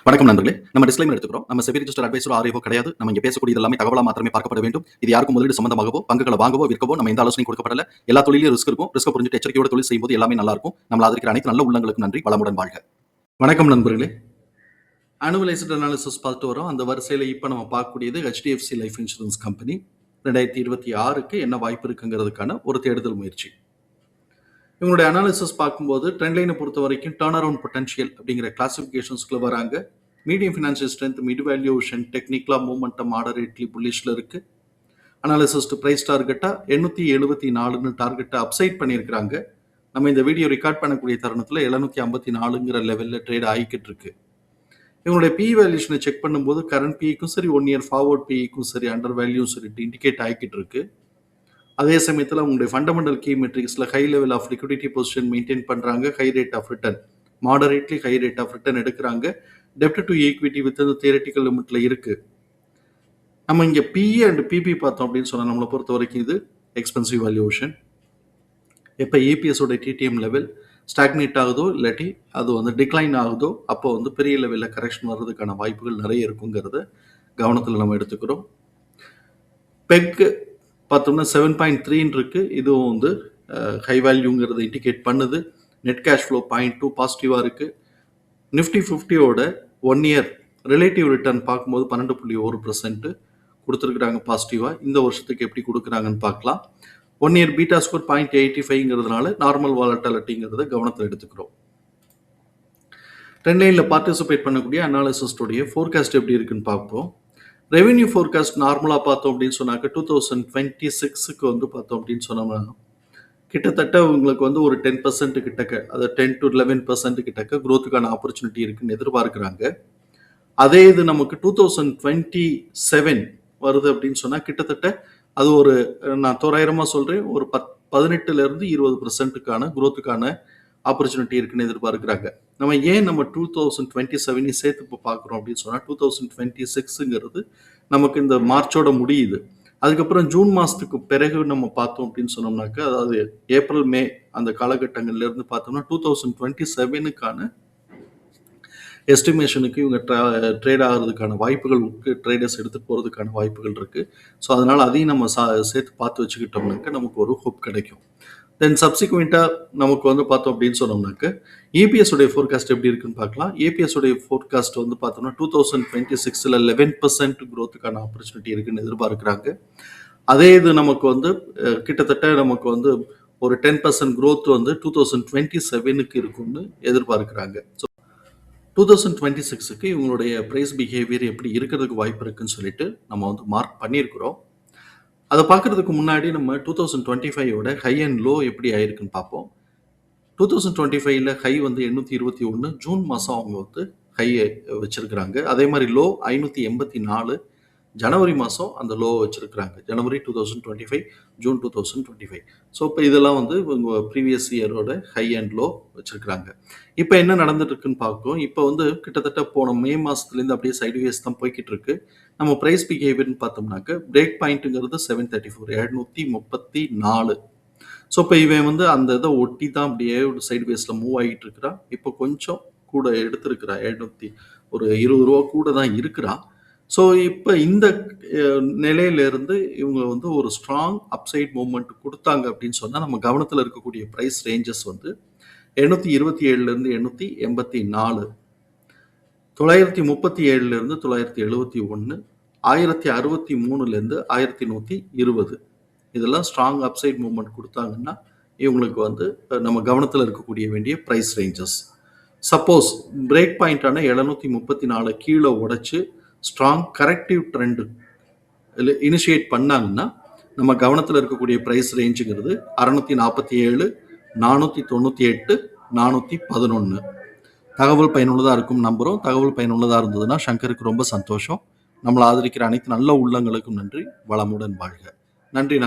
வணக்கம் நண்பர்களே. நம்ம டிஸ்க்ளைமர் எடுத்துக்கிறோம். நம்ம செபி ரிஜிஸ்டர் அட்வைசர் ஆர்ஐஓ கிடையாது. நம்ம இங்க பேசக்கூடியது எல்லாமே தகவலா மாத்திரமே பார்க்கப்பட வேண்டும். இது யாருக்கும் முதலீடு சம்பந்தமாகவோ, பங்குகளை வாங்கவோ, விற்கவோ நம்ம எந்த ஆலோசனையும் கொடுக்கப்படல. எல்லா தொழிலும் ரிஸ்க் இருக்கும். ரிஸ்க் புரிஞ்சுட்டு எச்சரிக்கையோட தொழில் செய்யும்போது எல்லாமே நல்லா இருக்கும். நம்மள ஆதரிக்கிற அனைத்து நல்ல உள்ளங்களுக்கும் நன்றி. வளமுடன் வாழ்க. வணக்கம் நண்பர்களே. அனுவலைஸ்டு அனாலிசிஸ் பார்த்துட்டு வரோம். அந்த வரிசையில இப்ப நம்ம பார்க்கக்கூடியது HDFC லைஃப் இன்சூரன்ஸ் கம்பெனி 2026க்கு என்ன வாய்ப்பு இருக்குங்கிறதுக்கான ஒரு தேடுதல் முயற்சி. இவங்களுடைய அனாலிசிஸ் பார்க்கும்போது ட்ரெண்ட் லைனை பொறுத்த வரைக்கும் டர்ன் அரவுண்ட் பொட்டன்ஷியல் அப்படிங்கிற கிளாசிஃபிகேஷன்ஸ்குள்ள வராங்க. Medium financial strength, mid valuation, டெக்னிக்கலா மூவ்மெண்டம் மாடரேட்லி புல்லிஷ்ல இருக்கு. அனாலிசிஸ்ட் பிரைஸ் டார்கெட்டா 874ன்னு டார்கெட்டை அப்சைட் பண்ணியிருக்கிறாங்க. நம்ம இந்த வீடியோ ரெக்கார்ட் பண்ணக்கூடிய தருணத்தில் 754ங்கிற லெவலில் ட்ரேட் ஆகிக்கிட்டு இருக்கு. இவங்களுடைய பி வேல்யூஷனை செக் பண்ணும்போது கரண்ட் பிக்கும் சரி, 1 இயர் ஃபார்வர்ட் பிக்கும் சரி, அண்டர் வேல்யூ சரி இண்டிகேட் ஆகிக்கிட்டு இருக்கு. அதே சமயத்தில் உங்களுடைய ஃபண்டமெண்டல் கீ மெட்ரிக்ஸில் high level of liquidity position maintain பண்ணுறாங்க. High rate of return, moderately high rate of return எடுக்கிறாங்க. டெப்ட் டு ஈக்விட்டி வித் இந்த தியரட்டிக்கல் லிமிட்ல இருக்கு. நம்ம இங்கே பிஇ அண்ட் பிபி பார்த்தோம் அப்படின்னு சொன்னால் நம்மளை பொறுத்த வரைக்கும் இது எக்ஸ்பென்சிவ் வேல்யூஷன். எப்போ ஏபிஎஸோட டிடிஎம் லெவல் ஸ்டாக்னேட் ஆகுதோ இல்லாட்டி அது வந்து டிக்ளைன் ஆகுதோ அப்போ வந்து பெரிய லெவலில் கரெக்ஷன் வர்றதுக்கான வாய்ப்புகள் நிறைய இருக்குங்கிறத கவனத்தில் நம்ம எடுத்துக்கிறோம். பெக் பார்த்தோம்னா 7.3 இருக்கு. இதுவும் வந்து ஹை வேல்யூங்கிறத இண்டிகேட் பண்ணுது. நெட் கேஷ் ஃப்ளோ 0.2 பாசிட்டிவாக இருக்கு. நிஃப்டி 50யோட 1 இயர் ரிலேட்டிவ் ரிட்டர்ன் பார்க்கும்போது 12.1% கொடுத்துருக்குறாங்க பாசிட்டிவாக. இந்த வருஷத்துக்கு எப்படி கொடுக்குறாங்கன்னு பார்க்கலாம். 1 இயர் பீட்டா ஸ்கோர் 0.85ங்கிறதுனால நார்மல் வாலட்டாலிட்டிங்கிறத கவனத்தில் எடுத்துக்கிறோம். ட்ரெண்ட் லைனில் பார்ட்டிசிபேட் பண்ணக்கூடிய அனாலிசிஸ்டோடைய ஃபோர்காஸ்ட் எப்படி இருக்குன்னு பார்ப்போம். ரெவென்யூ ஃபோர்காஸ்ட் நார்மலாக பார்த்தோம் அப்படின்னு சொன்னாக்க 2026க்கு வந்து பார்த்தோம் அப்படின்னு சொன்னோம்னா கிட்டத்தட்ட உங்களுக்கு வந்து ஒரு 10% கிட்டக்க, அது 10 to 11% கிட்டக்க குரோத்துக்கான ஆப்பர்ச்சுனிட்டி இருக்குன்னு எதிர்பார்க்குறாங்க. அதே இது நமக்கு 2027 வருது அப்படின்னு சொன்னால் கிட்டத்தட்ட அது ஒரு, நான் தோராயிரமாக சொல்கிறேன், ஒரு 18லேருந்து 20%க்கான குரோத்துக்கான ஆப்பர்ச்சுனிட்டி இருக்குன்னு எதிர்பார்க்குறாங்க. நம்ம ஏன் நம்ம 2027 சேர்த்து இப்போ பார்க்குறோம் அப்படின்னு சொன்னால் 2026ங்கிறது நமக்கு இந்த மார்ச்சோட முடியுது. அதுக்கப்புறம் ஜூன் மாதத்துக்கு பிறகு நம்ம பார்த்தோம் அப்படின்னு சொன்னோம்னாக்கா, அதாவது ஏப்ரல் மே அந்த காலகட்டங்கள்லேருந்து பார்த்தோம்னா 2027க்கான எஸ்டிமேஷனுக்கு இவங்க ட்ரேட் ஆகிறதுக்கான வாய்ப்புகள் இருக்குது. ட்ரேடர்ஸ் எடுத்துகிட்டு போகிறதுக்கான வாய்ப்புகள் இருக்குது. ஸோ அதனால் அதையும் நம்ம சேர்த்து பார்த்து வச்சுக்கிட்டோம்னாக்க நமக்கு ஒரு ஹோப் கிடைக்கும். தென் சப்சிக்வெண்ட்டாக நமக்கு வந்து பார்த்தோம் அப்படின்னு சொன்னோம்னாக்க EPS உடைய ஃபோர்காஸ்ட் எப்படி இருக்குன்னு பார்க்கலாம். EPS உடைய ஃபோர்காஸ்ட் வந்து பார்த்தோம்னா 2026ல் 11% குரோத்துக்கான ஆப்பர்ச்சுனிட்டி இருக்குன்னு எதிர்பார்க்குறாங்க. அதே இது நமக்கு வந்து கிட்டத்தட்ட நமக்கு வந்து ஒரு 10% குரோத் வந்து 2027க்கு இருக்குன்னு எதிர்பார்க்குறாங்க. ஸோ 2026க்கு இவங்களுடைய ப்ரைஸ் பிஹேவியர் எப்படி இருக்கிறதுக்கு வாய்ப்பு இருக்குன்னு சொல்லிட்டு நம்ம வந்து மார்க் பண்ணியிருக்கிறோம். அதை பார்க்குறதுக்கு முன்னாடி நம்ம 2025யோட ஹை அண்ட் லோ எப்படி ஆயிருக்குன்னு பார்ப்போம். 2025ல ஹை வந்து 821 ஜூன் மாதம் அவங்க வந்து ஹையை வச்சிருக்கிறாங்க. அதே மாதிரி லோ 584 ஜனவரி மாதம் அந்த லோ வச்சிருக்கிறாங்க. ஜனவரி 2025, ஜூன் 2025. ஸோ இப்போ இதெல்லாம் வந்து இவங்க ப்ரீவியஸ் இயரோட ஹை அண்ட் லோ வச்சிருக்கிறாங்க. இப்போ என்ன நடந்துட்டு இருக்குன்னு பார்ப்போம். இப்போ வந்து கிட்டத்தட்ட போன மே மாதத்துலேருந்து அப்படியே சைட்வேஸ் தான் போய்கிட்டு இருக்கு. நம்ம ப்ரைஸ் பிஹேவியர்னு பார்த்தோம்னாக்க பிரேக் பாயிண்ட்டுங்கிறது 734 734. ஸோ இப்போ இவன் வந்து அந்த இதை ஒட்டி தான் அப்படியே ஒரு சைட்வேஸில் மூவ் ஆகிட்டு இருக்கிறான். இப்போ கொஞ்சம் கூட எடுத்திருக்கிறா, 700 ஒரு 20 ரூபா கூட தான் இருக்கிறா. ஸோ இப்போ இந்த நிலையிலிருந்து இவங்க வந்து ஒரு ஸ்ட்ராங் அப்சைட் மூவ்மெண்ட் கொடுத்தாங்க அப்படின்னு சொன்னால் நம்ம கவனத்தில் இருக்கக்கூடிய ப்ரைஸ் ரேஞ்சஸ் வந்து 827லேருந்து 884, 937லேருந்து 971, 1063லேருந்து 1120. இதெல்லாம் ஸ்ட்ராங் அப்சைட் மூவ்மெண்ட் கொடுத்தாங்கன்னா இவங்களுக்கு வந்து நம்ம கவனத்தில் இருக்கக்கூடிய வேண்டிய ப்ரைஸ் ரேஞ்சஸ். சப்போஸ் பிரேக் பாயிண்டான 734 கீழே உடைச்சு ஸ்ட்ராங் கரெக்டிவ் ட்ரெண்டு இனிஷியேட் பண்ணாங்கன்னா நம்ம கவனத்தில் இருக்கக்கூடிய ப்ரைஸ் ரேஞ்சுங்கிறது 647, 498, 411. தகவல் பயனுள்ளதாக இருக்கும் நம்புகிறோம். தகவல் பயனுள்ளதாக இருந்ததுன்னா சங்கருக்கு ரொம்ப சந்தோஷம். நம்மளை ஆதரிக்கிற அனைத்து நல்ல உள்ளங்களுக்கும் நன்றி. வளமுடன் வாழ்க. நன்றி.